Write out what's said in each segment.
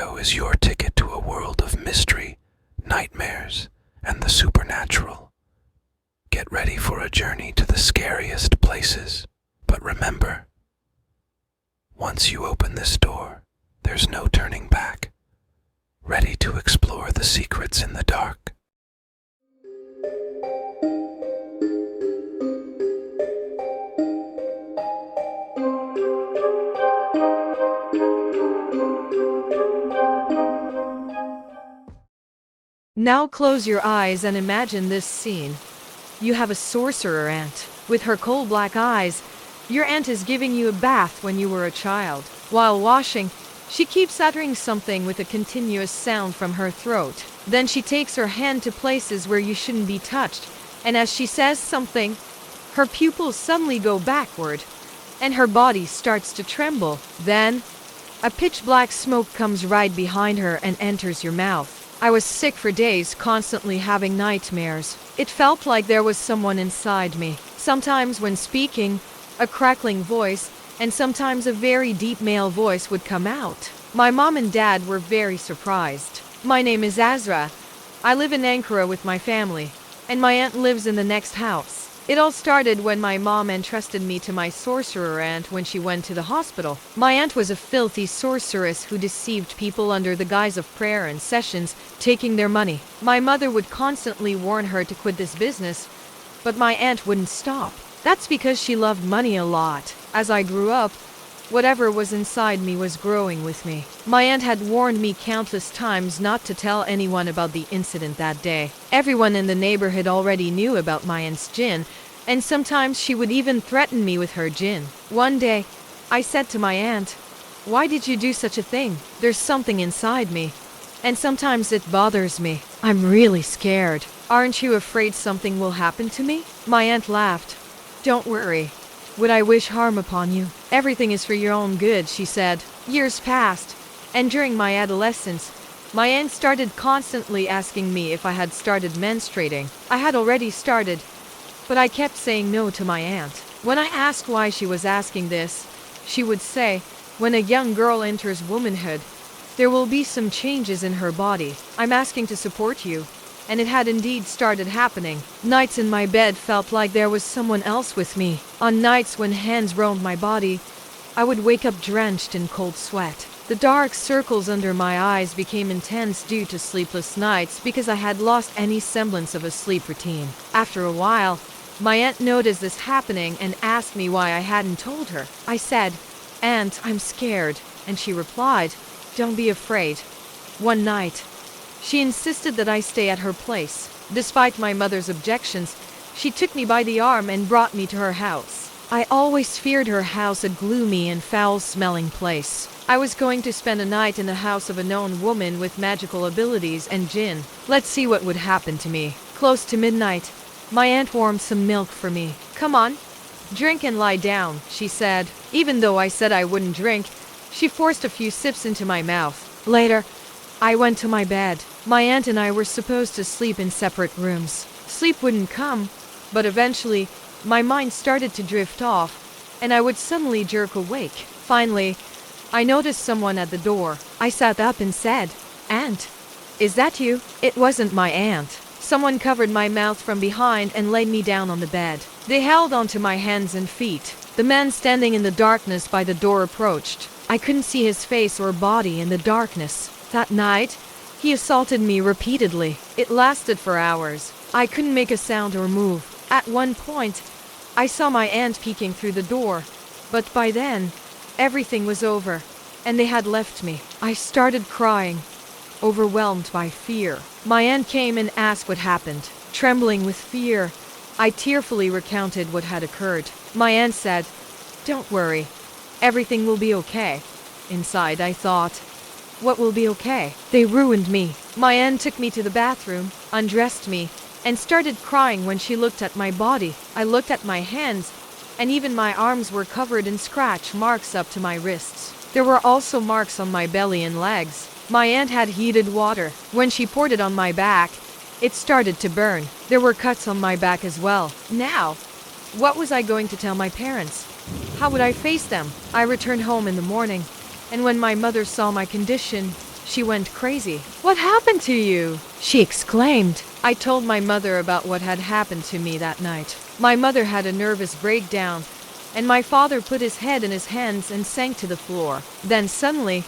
show is your ticket to a world of mystery, nightmares, and the supernatural. Get ready for a journey to the scariest places. But remember, once you open this door, there's no turning back. Ready to explore the secrets in the dark. Now close your eyes and imagine this scene. You have a sorcerer ant. With her coal black eyes, your aunt is giving you a bath when you were a child. While washing, she keeps uttering something with a continuous sound from her throat. Then she takes her hand to places where you shouldn't be touched, and as she says something, her pupils suddenly go backward, and her body starts to tremble. Then, a pitch black smoke comes right behind her and enters your mouth. I was sick for days, constantly having nightmares. It felt like there was someone inside me. Sometimes when speaking, a crackling voice, and sometimes a very deep male voice would come out. My mom and dad were very surprised. My name is Azra. I live in Ankara with my family, and my aunt lives in the next house. It all started when my mom entrusted me to my sorcerer aunt when she went to the hospital. My aunt was a filthy sorceress who deceived people under the guise of prayer and sessions, taking their money. My mother would constantly warn her to quit this business, but my aunt wouldn't stop. That's because she loved money a lot. As I grew up, whatever was inside me was growing with me. My aunt had warned me countless times not to tell anyone about the incident that day. Everyone in the neighborhood already knew about my aunt's Jinn, and sometimes she would even threaten me with her Jinn. One day, I said to my aunt, "Why did you do such a thing? There's something inside me, and sometimes it bothers me. I'm really scared. Aren't you afraid something will happen to me?" My aunt laughed. "Don't worry. Would I wish harm upon you? Everything is for your own good," she said. Years passed, and during my adolescence, my aunt started constantly asking me if I had started menstruating. I had already started, but I kept saying no to my aunt. When I asked why she was asking this, she would say, "When a young girl enters womanhood, there will be some changes in her body. I'm asking to support you." And it had indeed started happening. Nights in my bed felt like there was someone else with me. On nights when hands roamed my body, I would wake up drenched in cold sweat. The dark circles under my eyes became intense due to sleepless nights because I had lost any semblance of a sleep routine. After a while, my aunt noticed this happening and asked me why I hadn't told her. I said, "Aunt, I'm scared," and she replied, "Don't be afraid." One night, she insisted that I stay at her place. Despite my mother's objections, she took me by the arm and brought me to her house. I always feared her house, a gloomy and foul-smelling place. I was going to spend a night in the house of a known woman with magical abilities and Jinn. Let's see what would happen to me. Close to midnight, my aunt warmed some milk for me. "Come on, drink and lie down," she said. Even though I said I wouldn't drink, she forced a few sips into my mouth. Later, I went to my bed. My aunt and I were supposed to sleep in separate rooms. Sleep wouldn't come, but eventually, my mind started to drift off, and I would suddenly jerk awake. Finally, I noticed someone at the door. I sat up and said, "Aunt, is that you?" It wasn't my aunt. Someone covered my mouth from behind and laid me down on the bed. They held onto my hands and feet. The man standing in the darkness by the door approached. I couldn't see his face or body in the darkness. That night, he assaulted me repeatedly. It lasted for hours. I couldn't make a sound or move. At one point, I saw my aunt peeking through the door, but by then, everything was over, and they had left me. I started crying, overwhelmed by fear. My aunt came and asked what happened. Trembling with fear, I tearfully recounted what had occurred. My aunt said, "Don't worry, everything will be okay." Inside, I thought, what will be okay? They ruined me. My aunt took me to the bathroom, undressed me, and started crying when she looked at my body. I looked at my hands, and even my arms were covered in scratch marks up to my wrists. There were also marks on my belly and legs. My aunt had heated water. When she poured it on my back, it started to burn. There were cuts on my back as well. Now, what was I going to tell my parents? How would I face them? I returned home in the morning, and when my mother saw my condition, She went crazy. "What happened to you?" she exclaimed. I told my mother about what had happened to me that night. My mother had a nervous breakdown, and my father put his head in his hands and sank to the floor. Then suddenly,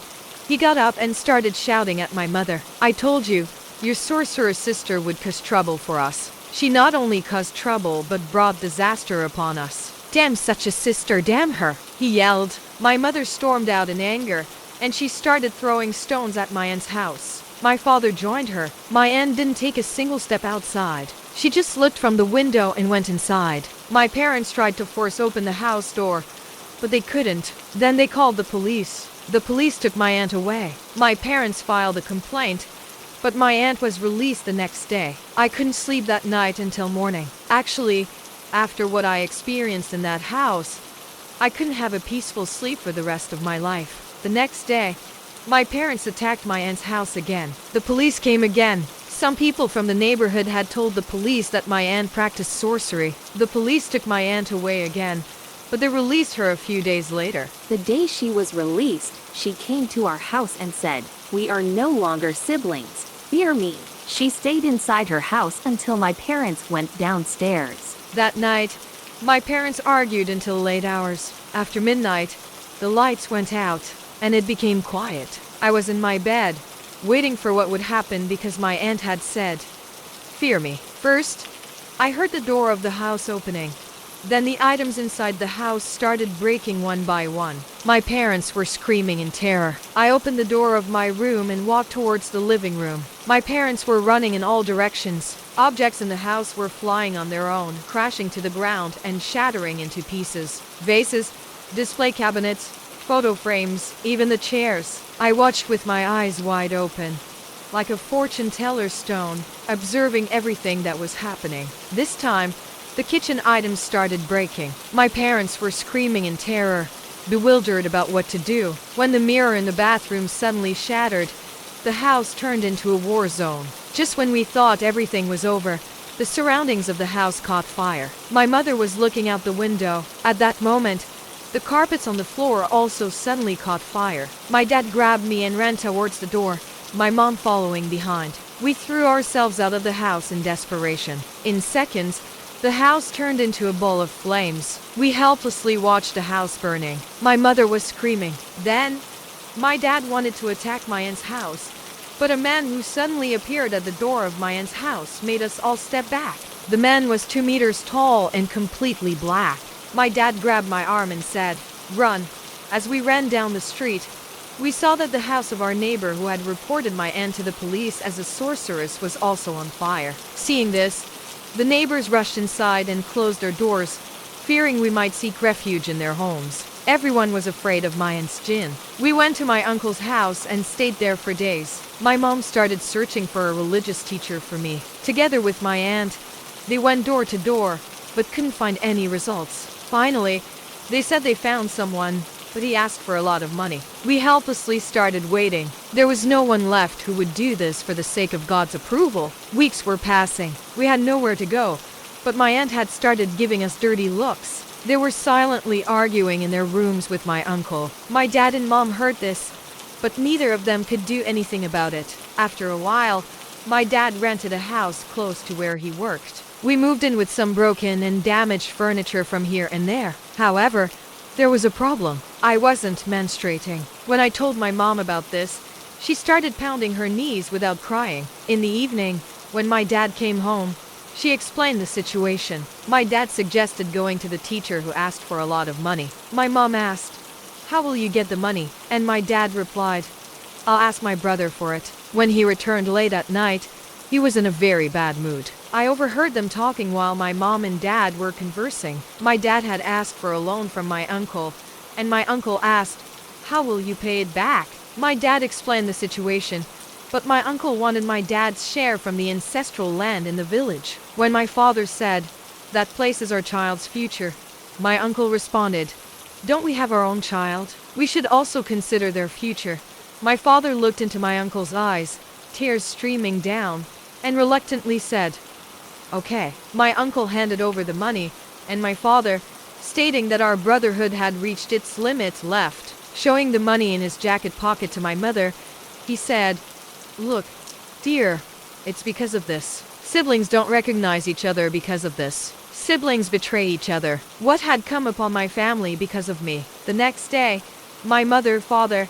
he got up and started shouting at my mother. "I told you, your sorcerer sister would cause trouble for us. She not only caused trouble but brought disaster upon us. Damn such a sister, damn her," he yelled. My mother stormed out in anger, and she started throwing stones at my aunt's house. My father joined her. My aunt didn't take a single step outside. She just looked from the window and went inside. My parents tried to force open the house door, but they couldn't. Then they called the police. The police took my aunt away. My parents filed a complaint, but my aunt was released the next day. I couldn't sleep that night until morning. Actually, after what I experienced in that house, I couldn't have a peaceful sleep for the rest of my life. The next day, my parents attacked my aunt's house again. The police came again. Some people from the neighborhood had told the police that my aunt practiced sorcery. The police took my aunt away again, but they released her a few days later. The day she was released, she came to our house and said, "We are no longer siblings. Fear me." She stayed inside her house until my parents went downstairs. That night, my parents argued until late hours. After midnight, the lights went out, and it became quiet. I was in my bed, waiting for what would happen because my aunt had said, "Fear me." First, I heard the door of the house opening. Then the items inside the house started breaking one by one. My parents were screaming in terror. I opened the door of my room and walked towards the living room. My parents were running in all directions. Objects in the house were flying on their own, crashing to the ground and shattering into pieces. Vases, display cabinets, photo frames, even the chairs. I watched with my eyes wide open, like a fortune teller's stone, observing everything that was happening. This time, the kitchen items started breaking. My parents were screaming in terror, bewildered about what to do. When the mirror in the bathroom suddenly shattered, the house turned into a war zone. Just when we thought everything was over, the surroundings of the house caught fire. My mother was looking out the window. At that moment, the carpets on the floor also suddenly caught fire. My dad grabbed me and ran towards the door, my mom following behind. We threw ourselves out of the house in desperation. In seconds, the house turned into a ball of flames. We helplessly watched the house burning. My mother was screaming. Then, my dad wanted to attack my aunt's house, but a man who suddenly appeared at the door of my aunt's house made us all step back. The man was 2 meters tall and completely black. My dad grabbed my arm and said, "Run." As we ran down the street, we saw that the house of our neighbor who had reported my aunt to the police as a sorceress was also on fire. Seeing this, the neighbors rushed inside and closed their doors, fearing we might seek refuge in their homes. Everyone was afraid of my aunt's Jinn. We went to my uncle's house and stayed there for days. My mom started searching for a religious teacher for me. Together with my aunt, they went door to door, but couldn't find any results. Finally, they said they found someone, but he asked for a lot of money. We helplessly started waiting. There was no one left who would do this for the sake of God's approval. Weeks were passing. We had nowhere to go, but my aunt had started giving us dirty looks. They were silently arguing in their rooms with my uncle. My dad and mom heard this, but neither of them could do anything about it. After a while, my dad rented a house close to where he worked. We moved in with some broken and damaged furniture from here and there. However, there was a problem. I wasn't menstruating. When I told my mom about this, she started pounding her knees without crying. In the evening, when my dad came home, she explained the situation. My dad suggested going to the teacher who asked for a lot of money. My mom asked, "How will you get the money?" And my dad replied, "I'll ask my brother for it." When he returned late at night, he was in a very bad mood. I overheard them talking while my mom and dad were conversing. My dad had asked for a loan from my uncle, and my uncle asked, "How will you pay it back?" My dad explained the situation, but my uncle wanted my dad's share from the ancestral land in the village. When my father said, "That place is our child's future," my uncle responded, "Don't we have our own child? We should also consider their future." My father looked into my uncle's eyes, tears streaming down, and reluctantly said, "Okay." My uncle handed over the money, and my father, stating that our brotherhood had reached its limit, left. Showing the money in his jacket pocket to my mother, He said, "Look, dear, it's because of this. Siblings don't recognize each other because of this. Siblings betray each other. What had come upon my family because of me?" The next day, my mother, father,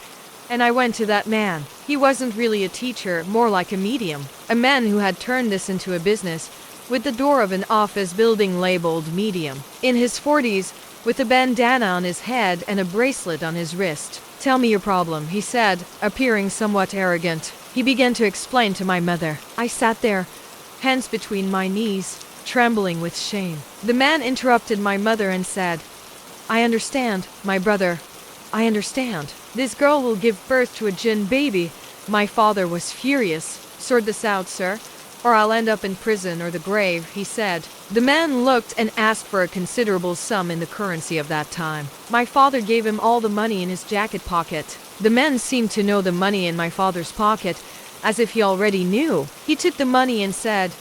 and I went to that man. He wasn't really a teacher, more like a medium. A man who had turned this into a business, with the door of an office building labeled medium. In his 40s, with a bandana on his head and a bracelet on his wrist. "Tell me your problem," he said, appearing somewhat arrogant. He began to explain to my mother. I sat there, hands between my knees, trembling with shame. The man interrupted my mother and said, "I understand, my brother. I understand. This girl will give birth to a Jinn baby." My father was furious. "Sort this out, sir, or I'll end up in prison or the grave," he said. The man looked and asked for a considerable sum in the currency of that time. My father gave him all the money in his jacket pocket. The man seemed to know the money in my father's pocket, as if he already knew. He took the money and said,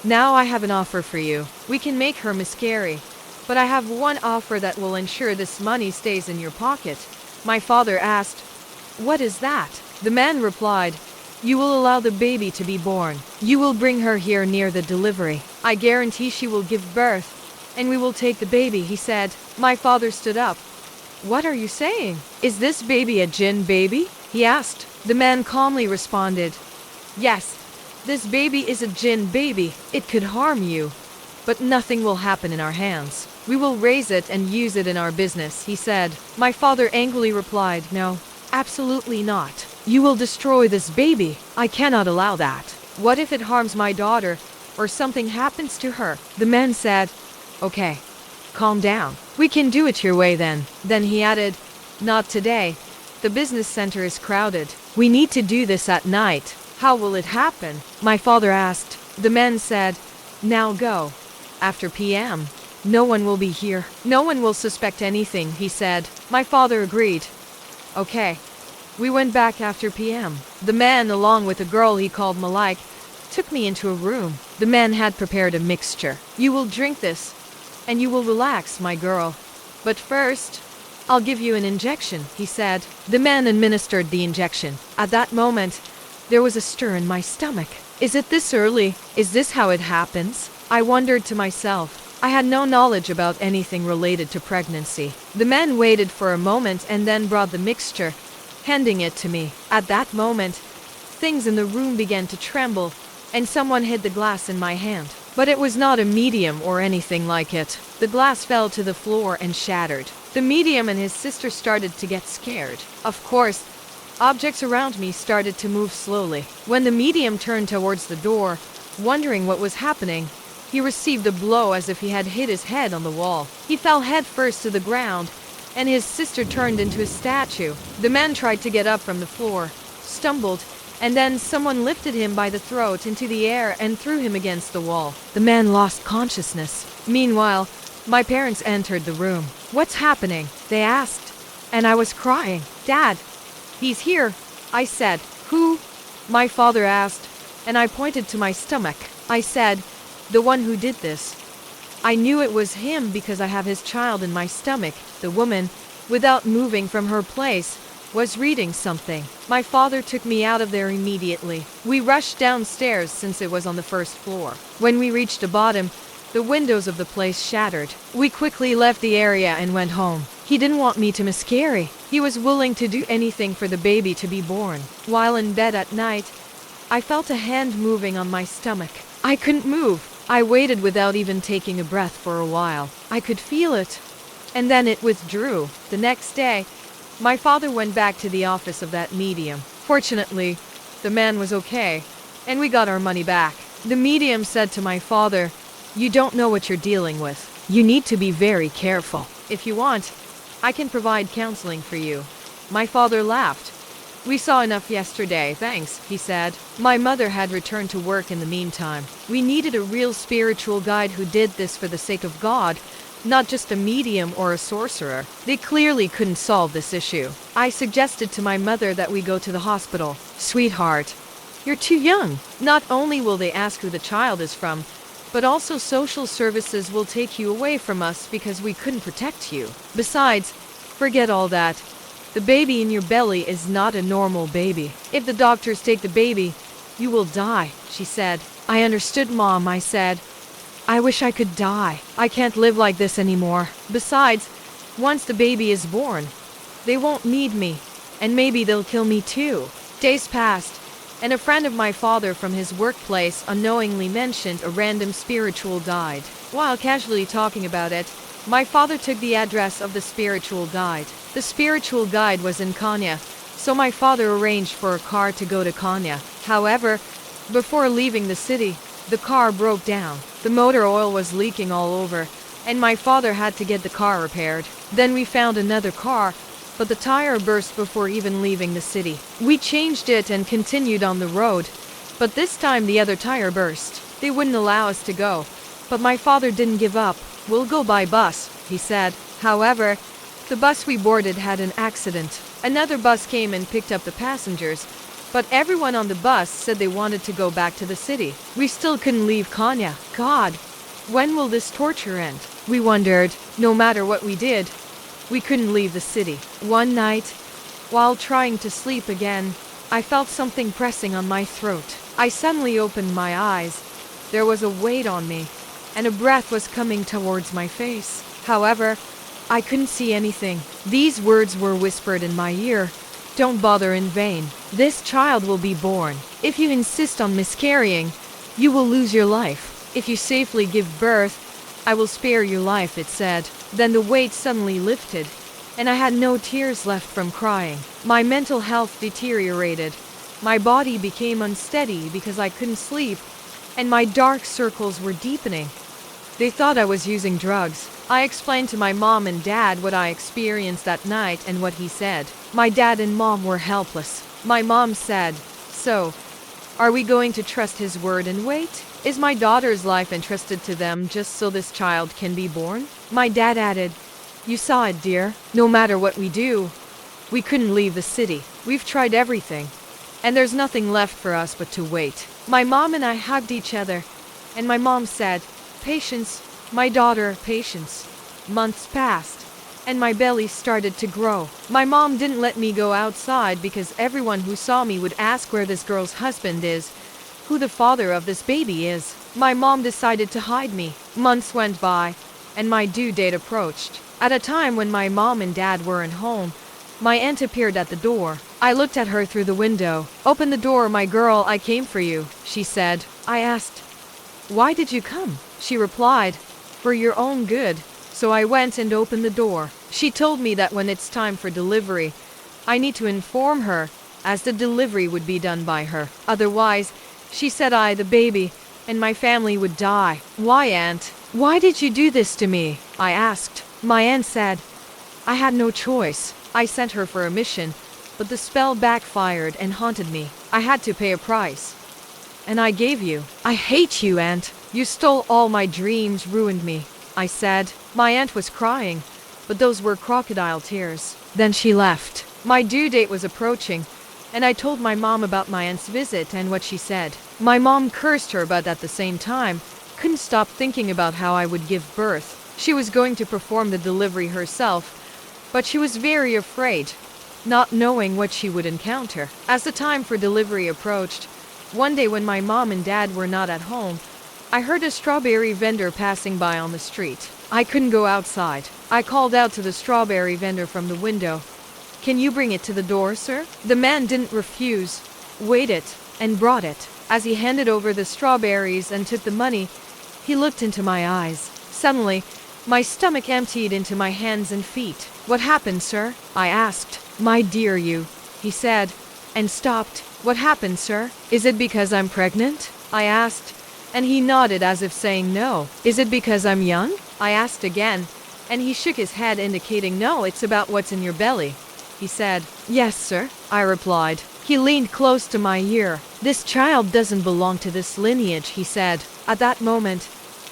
"Now I have an offer for you. We can make her miscarry, but I have one offer that will ensure this money stays in your pocket." My father asked, "What is that?" The man replied, "You will allow the baby to be born. You will bring her here near the delivery. I guarantee she will give birth, and we will take the baby," he said. My father stood up. "What are you saying? Is this baby a Jinn baby?" he asked. The man calmly responded, "Yes, this baby is a Jinn baby. It could harm you, but nothing will happen in our hands. We will raise it and use it in our business," he said. My father angrily replied, "No, absolutely not. You will destroy this baby. I cannot allow that. What if it harms my daughter or something happens to her?" The man said, "Okay, calm down. We can do it your way then." Then he added, "Not today. The business center is crowded. We need to do this at night." "How will it happen?" my father asked. The man said, "Now go. After PM. No one will be here. No one will suspect anything," he said. My father agreed. "Okay." We went back after PM. The man, along with a girl he called Malik, took me into a room. The man had prepared a mixture. "You will drink this, and you will relax, my girl. But first, I'll give you an injection," he said. The man administered the injection. At that moment, there was a stir in my stomach. Is it this early? Is this how it happens? I wondered to myself. I had no knowledge about anything related to pregnancy. The man waited for a moment and then brought the mixture, handing it to me. At that moment, things in the room began to tremble, and someone hid the glass in my hand. But it was not a medium or anything like it. The glass fell to the floor and shattered. The medium and his sister started to get scared. Of course, objects around me started to move slowly. When the medium turned towards the door, wondering what was happening, he received a blow as if he had hit his head on the wall. He fell head first to the ground, and his sister turned into a statue. The man tried to get up from the floor, stumbled, and then someone lifted him by the throat into the air and threw him against the wall. The man lost consciousness. Meanwhile, my parents entered the room. "What's happening?" they asked, and I was crying. "Dad, he's here," I said. "Who?" my father asked, and I pointed to my stomach. I said, "The one who did this." I knew it was him because I have his child in my stomach. The woman, without moving from her place, was reading something. My father took me out of there immediately. We rushed downstairs since it was on the first floor. When we reached the bottom, the windows of the place shattered. We quickly left the area and went home. He didn't want me to miscarry. He was willing to do anything for the baby to be born. While in bed at night, I felt a hand moving on my stomach. I couldn't move. I waited without even taking a breath for a while. I could feel it, and then it withdrew. The next day, my father went back to the office of that medium. Fortunately, the man was okay, and we got our money back. The medium said to my father, "You don't know what you're dealing with. You need to be very careful. If you want, I can provide counseling for you." My father laughed. "We saw enough yesterday, thanks," he said. My mother had returned to work in the meantime. We needed a real spiritual guide who did this for the sake of God, not just a medium or a sorcerer. They clearly couldn't solve this issue. I suggested to my mother that we go to the hospital. "Sweetheart, you're too young. Not only will they ask who the child is from, but also social services will take you away from us because we couldn't protect you. Besides, forget all that. The baby in your belly is not a normal baby. If the doctors take the baby, you will die, she said. I understood, Mom, I said. I wish I could die. I can't live like this anymore. Besides, once the baby is born, they won't need me, and maybe they'll kill me too. Days passed, and a friend of my father from his workplace unknowingly mentioned a random spiritual guide. While casually talking about it, my father took the address of the spiritual guide. The spiritual guide was in Konya, so my father arranged for a car to go to Konya. However, before leaving the city, the car broke down. The motor oil was leaking all over, and my father had to get the car repaired. Then we found another car, but the tire burst before even leaving the city. We changed it and continued on the road, but this time the other tire burst. They wouldn't allow us to go, but my father didn't give up. We'll go by bus, he said. However, the bus we boarded had an accident. Another bus came and picked up the passengers, but everyone on the bus said they wanted to go back to the city. We still couldn't leave Konya. God, when will this torture end? We wondered. No matter what we did, we couldn't leave the city. One night, while trying to sleep again, I felt something pressing on my throat. I suddenly opened my eyes. There was a weight on me, and a breath was coming towards my face. However, I couldn't see anything. These words were whispered in my ear. Don't bother in vain. This child will be born. If you insist on miscarrying, you will lose your life. If you safely give birth, I will spare your life, it said. Then the weight suddenly lifted, and I had no tears left from crying. My mental health deteriorated. My body became unsteady because I couldn't sleep, and my dark circles were deepening. They thought I was using drugs. I explained to my mom and dad what I experienced that night and what he said. My dad and mom were helpless. My mom said, "So, are we going to trust his word and wait? Is my daughter's life entrusted to them just so this child can be born?" My dad added, "You saw it, dear. No matter what we do, we couldn't leave the city. We've tried everything, and there's nothing left for us but to wait." My mom and I hugged each other, and my mom said, "Patience, my daughter, patience." Months passed, and my belly started to grow. My mom didn't let me go outside because everyone who saw me would ask where this girl's husband is, who the father of this baby is. My mom decided to hide me. Months went by, and my due date approached. At a time when my mom and dad weren't home, my aunt appeared at the door. I looked at her through the window. "Open the door, my girl, I came for you," she said. I asked, "Why did you come?" She replied, "For your own good." So I went and opened the door. She told me that when it's time for delivery, I need to inform her, as the delivery would be done by her. Otherwise, she said the baby, and my family would die. "Why, Aunt? Why did you do this to me?" I asked. My aunt said, "I had no choice. I sent her for a mission, but the spell backfired and haunted me. I had to pay a price. And I gave you. I hate you, Aunt. You stole all my dreams, ruined me," I said. My aunt was crying, but those were crocodile tears. Then she left. My due date was approaching, and I told my mom about my aunt's visit and what she said. My mom cursed her, but at the same time, couldn't stop thinking about how I would give birth. She was going to perform the delivery herself, but she was very afraid, not knowing what she would encounter. As the time for delivery approached, one day when my mom and dad were not at home, I heard a strawberry vendor passing by on the street. I couldn't go outside. I called out to the strawberry vendor from the window, "Can you bring it to the door, sir?" The man didn't refuse, waited, and brought it. As he handed over the strawberries and took the money, he looked into my eyes. Suddenly, my stomach emptied into my hands and feet. "What happened, sir?" I asked. "My dear, he said, and stopped. "What happened, sir? Is it because I'm pregnant?" I asked, and he nodded as if saying no. "Is it because I'm young?" I asked again, and he shook his head indicating no, it's about what's in your belly. He said, "Yes, sir," I replied. He leaned close to my ear. "This child doesn't belong to this lineage," he said. At that moment,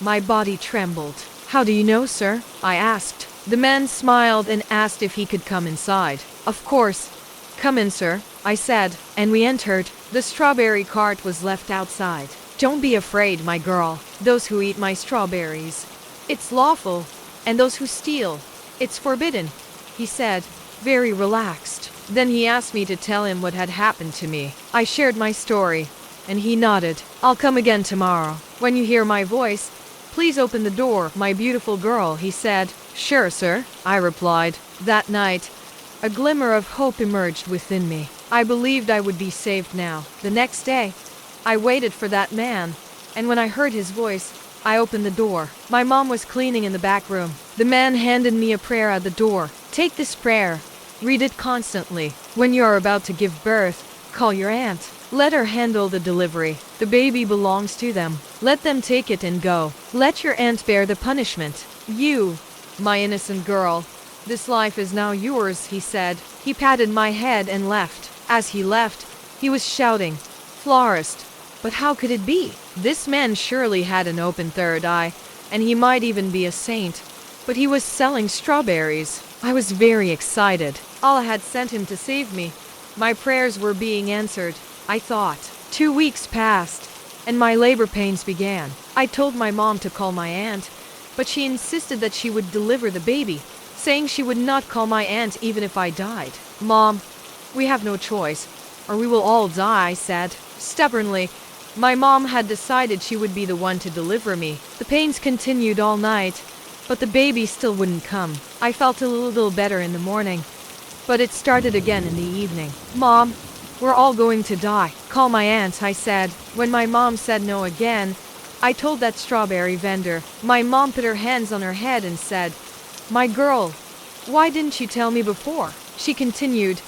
my body trembled. "How do you know, sir?" I asked. The man smiled and asked if he could come inside. "Of course. Come in, sir," I said, and we entered. The strawberry cart was left outside. "Don't be afraid, my girl. Those who eat my strawberries, it's lawful, and those who steal, it's forbidden," he said, very relaxed. Then he asked me to tell him what had happened to me. I shared my story, and he nodded. I'll come again tomorrow. When you hear my voice, please open the door, my beautiful girl, he said. Sure, sir, I replied. That night, a glimmer of hope emerged within me. I believed I would be saved now. The next day, I waited for that man, and when I heard his voice, I opened the door. My mom was cleaning in the back room. The man handed me a prayer at the door. Take this prayer. Read it constantly. When you are about to give birth, call your aunt. Let her handle the delivery. The baby belongs to them. Let them take it and go. Let your aunt bear the punishment. You, my innocent girl, this life is now yours, he said. He patted my head and left. As he left, he was shouting, Florist. But how could it be? This man surely had an open third eye, and he might even be a saint. But he was selling strawberries. I was very excited. Allah had sent him to save me. My prayers were being answered, I thought. 2 weeks passed, and my labor pains began. I told my mom to call my aunt, but she insisted that she would deliver the baby, saying she would not call my aunt even if I died. Mom, we have no choice, or we will all die, I said. Stubbornly, my mom had decided she would be the one to deliver me. The pains continued all night, but the baby still wouldn't come. I felt a little better in the morning, but it started again in the evening. Mom, we're all going to die. Call my aunt, I said. When my mom said no again, I told that strawberry vendor. My mom put her hands on her head and said, My girl, why didn't you tell me before? She continued,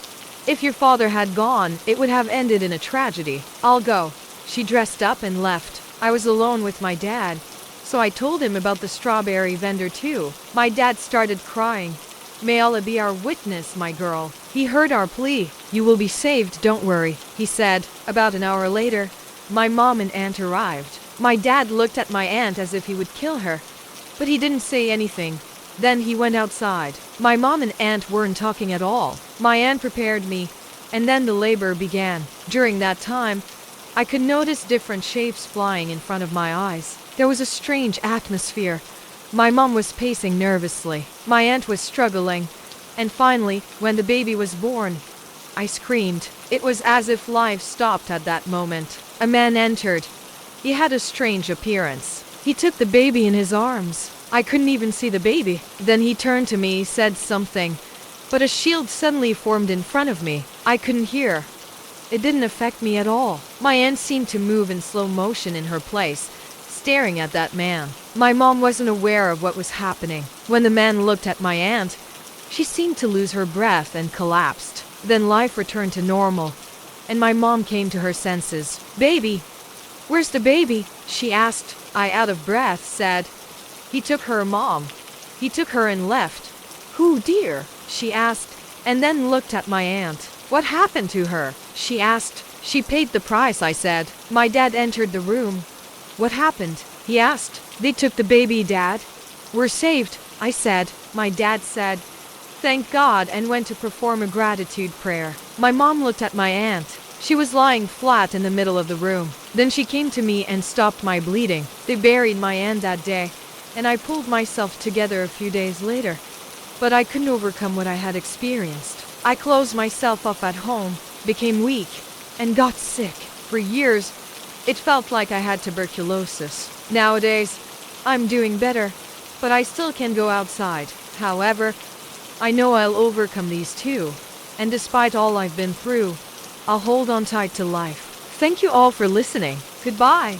If your father had gone, it would have ended in a tragedy. I'll go. She dressed up and left. I was alone with my dad, so I told him about the strawberry vendor too. My dad started crying. May Allah be our witness, my girl. He heard our plea. You will be saved, don't worry, he said. About an hour later, my mom and aunt arrived. My dad looked at my aunt as if he would kill her, but he didn't say anything. Then he went outside. My mom and aunt weren't talking at all. My aunt prepared me, and then the labor began. During that time, I could notice different shapes flying in front of my eyes. There was a strange atmosphere. My mom was pacing nervously. My aunt was struggling. And finally, when the baby was born, I screamed. It was as if life stopped at that moment. A man entered. He had a strange appearance. He took the baby in his arms. I couldn't even see the baby. Then he turned to me, said something, but a shield suddenly formed in front of me. I couldn't hear. It didn't affect me at all. My aunt seemed to move in slow motion in her place, staring at that man. My mom wasn't aware of what was happening. When the man looked at my aunt, she seemed to lose her breath and collapsed. Then life returned to normal, and my mom came to her senses. Baby, where's the baby? She asked. I, out of breath, said, He took her, Mom. He took her and left. Who, dear? She asked, and then looked at my aunt. What happened to her? She asked. She paid the price, I said. My dad entered the room. What happened? He asked. They took the baby, Dad. We're saved, I said. My dad said, Thank God, and went to perform a gratitude prayer. My mom looked at my aunt. She was lying flat in the middle of the room. Then she came to me and stopped my bleeding. They buried my aunt that day, and I pulled myself together a few days later. But I couldn't overcome what I had experienced. I closed myself up at home, became weak, and got sick. For years, it felt like I had tuberculosis. Nowadays, I'm doing better, but I still can go outside. However, I know I'll overcome these too, and despite all I've been through, I'll hold on tight to life. Thank you all for listening. Goodbye.